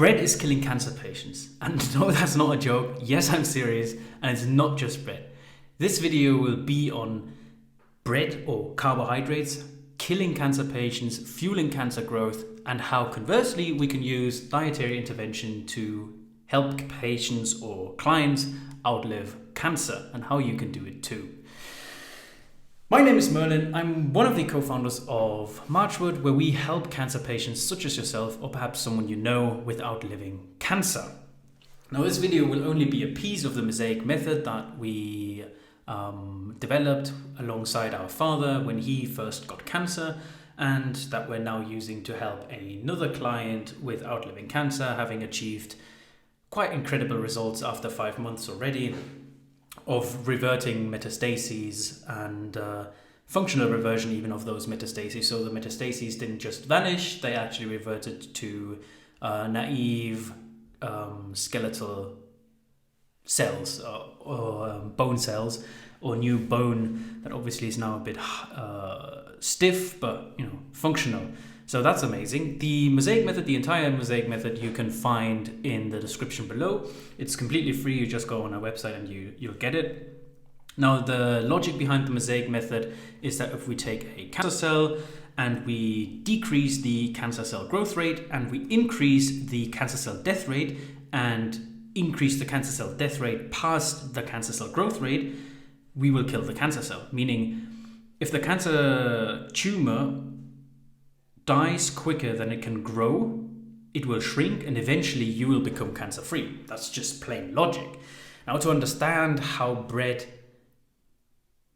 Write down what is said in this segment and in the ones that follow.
Bread is killing cancer patients. And no, that's not a joke. Yes, I'm serious. And it's not just bread. This video will be on bread or carbohydrates killing cancer patients, fueling cancer growth, and how conversely we can use dietary intervention to help patients or clients outlive cancer, and how you can do it too. My name is Merlin. I'm one of the co-founders of Marchwood, where we help cancer patients such as yourself or perhaps someone you know with outliving cancer. Now, this video will only be a piece of the mosaic method that we developed alongside our father when he first got cancer, and that we're now using to help another client with outliving cancer, having achieved quite incredible results after 5 months already of reverting metastases and functional reversion even of those metastases. So the metastases didn't just vanish, they actually reverted to naive skeletal cells or bone cells, or new bone that obviously is now a bit stiff but functional. So that's amazing. The mosaic method, the entire mosaic method, you can find in the description below. It's completely free. You just go on our website and you'll get it. Now, the logic behind the mosaic method is that if we take a cancer cell and we decrease the cancer cell growth rate and we increase the cancer cell death rate and increase the cancer cell death rate past the cancer cell growth rate, we will kill the cancer cell. Meaning, if the cancer tumor dies quicker than it can grow, it will shrink and eventually you will become cancer-free. That's just plain logic. Now, to understand how bread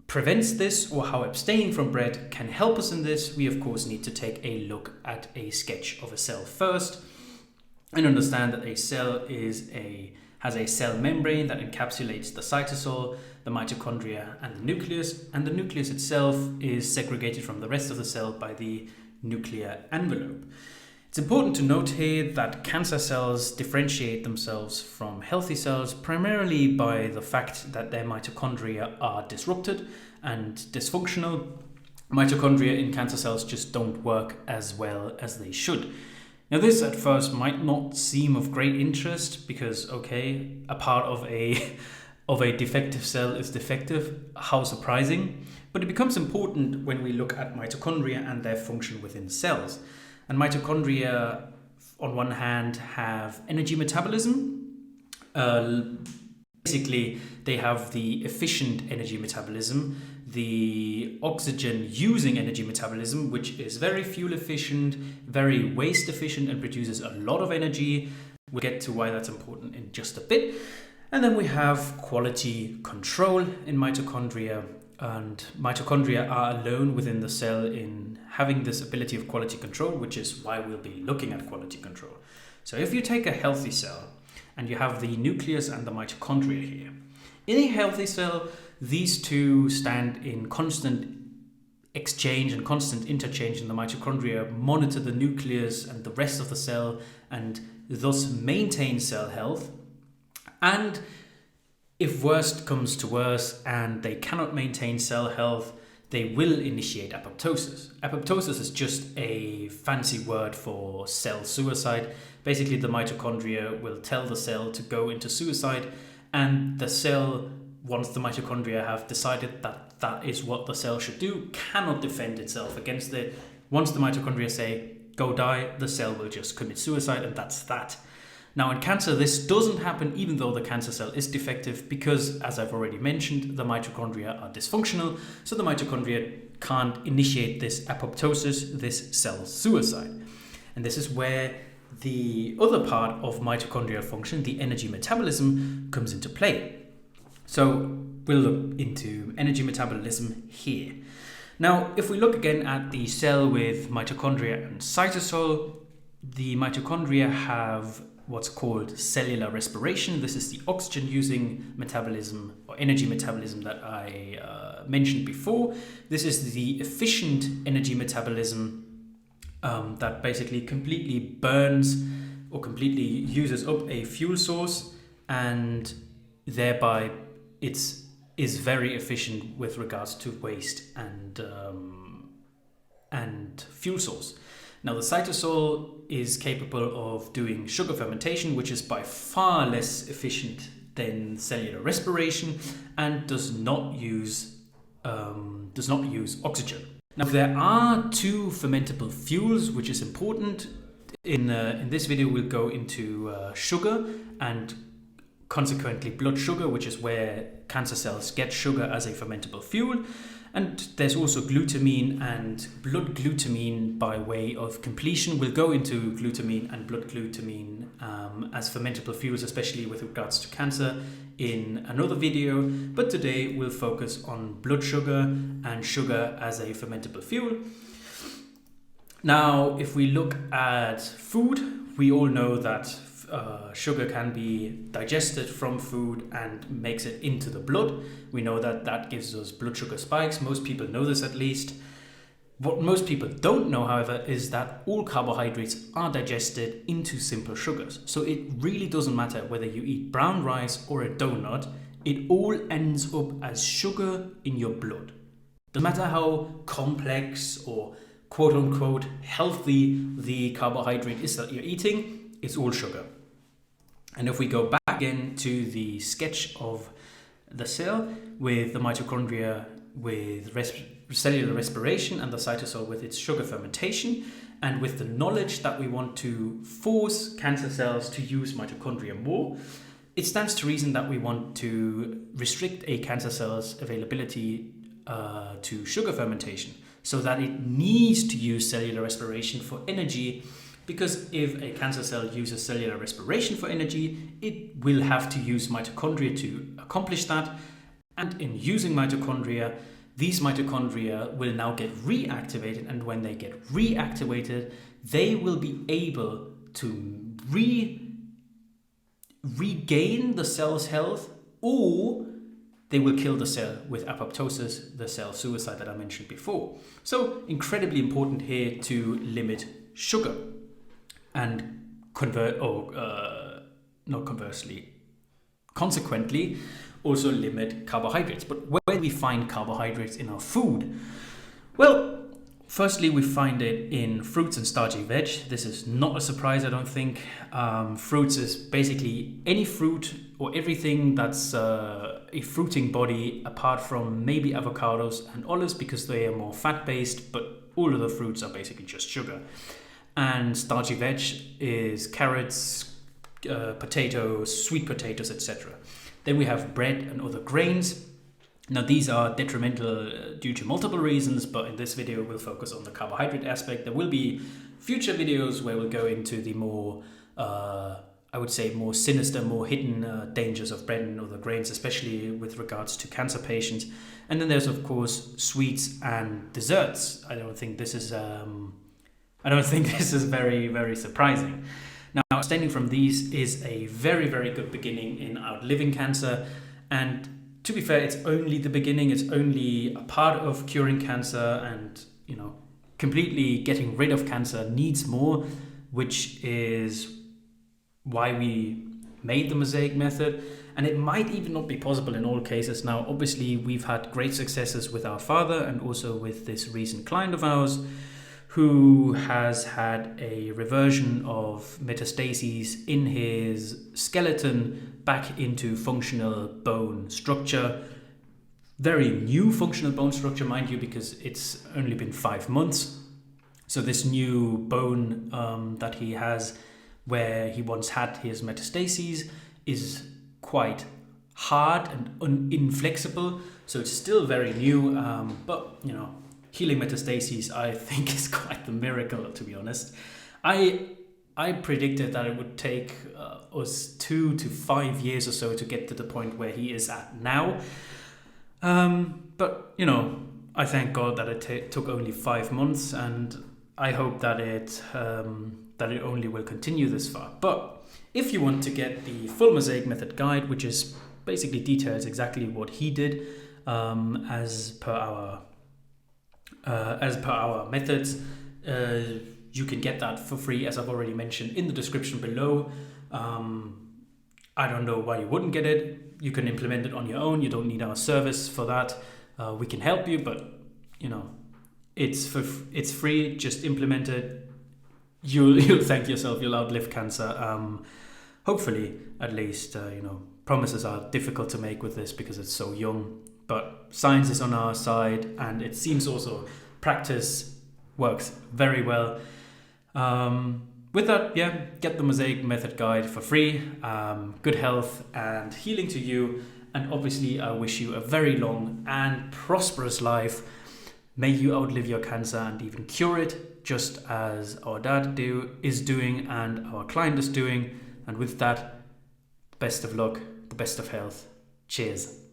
prevents this, or how abstaining from bread can help us in this, we of course need to take a look at a sketch of a cell first and understand that a cell has a cell membrane that encapsulates the cytosol, the mitochondria, and the nucleus itself is segregated from the rest of the cell by the nuclear envelope. It's important to note here that cancer cells differentiate themselves from healthy cells primarily by the fact that their mitochondria are disrupted and dysfunctional. Mitochondria in cancer cells just don't work as well as they should. Now, this at first might not seem of great interest because, okay, a part of a defective cell is defective. How surprising. But it becomes important when we look at mitochondria and their function within cells. And mitochondria, on one hand, have energy metabolism. Basically, they have the efficient energy metabolism, the oxygen-using energy metabolism, which is very fuel efficient, very waste efficient, and produces a lot of energy. We'll get to why that's important in just a bit. And then we have quality control in mitochondria. And mitochondria are alone within the cell in having this ability of quality control, which is why we'll be looking at quality control. So if you take a healthy cell and you have the nucleus and the mitochondria here, in a healthy cell, these two stand in constant exchange and constant interchange, and the mitochondria monitor the nucleus and the rest of the cell and thus maintain cell health. And if worst comes to worst and they cannot maintain cell health, they will initiate apoptosis. Apoptosis is just a fancy word for cell suicide. Basically, the mitochondria will tell the cell to go into suicide, and the cell, once the mitochondria have decided that that is what the cell should do, cannot defend itself against it. Once the mitochondria say, go die, the cell will just commit suicide, and that's that. Now, in cancer, this doesn't happen even though the cancer cell is defective because, as I've already mentioned, the mitochondria are dysfunctional, so the mitochondria can't initiate this apoptosis, this cell suicide. And this is where the other part of mitochondrial function, the energy metabolism, comes into play. So we'll look into energy metabolism here. Now, if we look again at the cell with mitochondria and cytosol, the mitochondria have what's called cellular respiration. This is the oxygen-using metabolism or energy metabolism that I mentioned before. This is the efficient energy metabolism that basically completely burns or completely uses up a fuel source, and thereby is very efficient with regards to waste and fuel source. Now the cytosol is capable of doing sugar fermentation, which is by far less efficient than cellular respiration and does not use oxygen. Now there are two fermentable fuels, which is important. In this video we'll go into sugar and consequently blood sugar, which is where cancer cells get sugar as a fermentable fuel. And there's also glutamine and blood glutamine by way of completion. We'll go into glutamine and blood glutamine as fermentable fuels, especially with regards to cancer, in another video. But today we'll focus on blood sugar and sugar as a fermentable fuel. Now, if we look at food, we all know that sugar can be digested from food and makes it into the blood. We know that that gives us blood sugar spikes. Most people know this at least. What most people don't know, however, is that all carbohydrates are digested into simple sugars. So it really doesn't matter whether you eat brown rice or a donut, it all ends up as sugar in your blood. No matter how complex or quote unquote healthy the carbohydrate is that you're eating, it's all sugar. And if we go back again to the sketch of the cell with the mitochondria with cellular respiration and the cytosol with its sugar fermentation, and with the knowledge that we want to force cancer cells to use mitochondria more, it stands to reason that we want to restrict a cancer cell's availability to sugar fermentation so that it needs to use cellular respiration for energy. Because if a cancer cell uses cellular respiration for energy, it will have to use mitochondria to accomplish that. And in using mitochondria, these mitochondria will now get reactivated. And when they get reactivated, they will be able to regain the cell's health, or they will kill the cell with apoptosis, the cell suicide that I mentioned before. So incredibly important here to limit sugar. And consequently, also limit carbohydrates. But where do we find carbohydrates in our food? Well, firstly, we find it in fruits and starchy veg. This is not a surprise, I don't think. Fruits is basically any fruit or everything that's a fruiting body, apart from maybe avocados and olives, because they are more fat-based, but all of the fruits are basically just sugar. And starchy veg is carrots, potatoes, sweet potatoes, etc. Then we have bread and other grains. Now these are detrimental due to multiple reasons, but in this video we'll focus on the carbohydrate aspect. There will be future videos where we'll go into the more, I would say, more sinister, more hidden dangers of bread and other grains, especially with regards to cancer patients. And then there's of course sweets and desserts. I don't think this is very, very surprising. Now, abstaining from these is a very, very good beginning in outliving cancer. And to be fair, it's only the beginning. It's only a part of curing cancer, and, completely getting rid of cancer needs more, which is why we made the mosaic method. And it might even not be possible in all cases. Now, obviously, we've had great successes with our father and also with this recent client of ours, who has had a reversion of metastases in his skeleton back into functional bone structure. Very new functional bone structure, mind you, because it's only been 5 months. So this new bone that he has, where he once had his metastases, is quite hard and inflexible. So it's still very new, but healing metastases, I think, is quite the miracle, to be honest. I predicted that it would take us 2 to 5 years or so to get to the point where he is at now. But, I thank God that it took only 5 months, and I hope that it only will continue this far. But if you want to get the full mosaic method guide, which is basically details exactly what he did as per our methods, you can get that for free, as I've already mentioned, in the description below. I don't know why you wouldn't get it. You can implement it on your own. You don't need our service for that. We can help you, but it's free. Just implement it. you'll thank yourself. You'll outlive cancer. Hopefully, at least. Promises are difficult to make with this because it's so young. But science is on our side, and it seems also practice works very well. With that, get the Mosaic Method Guide for free. Good health and healing to you. And obviously, I wish you a very long and prosperous life. May you outlive your cancer and even cure it, just as our dad is doing and our client is doing. And with that, best of luck, the best of health. Cheers.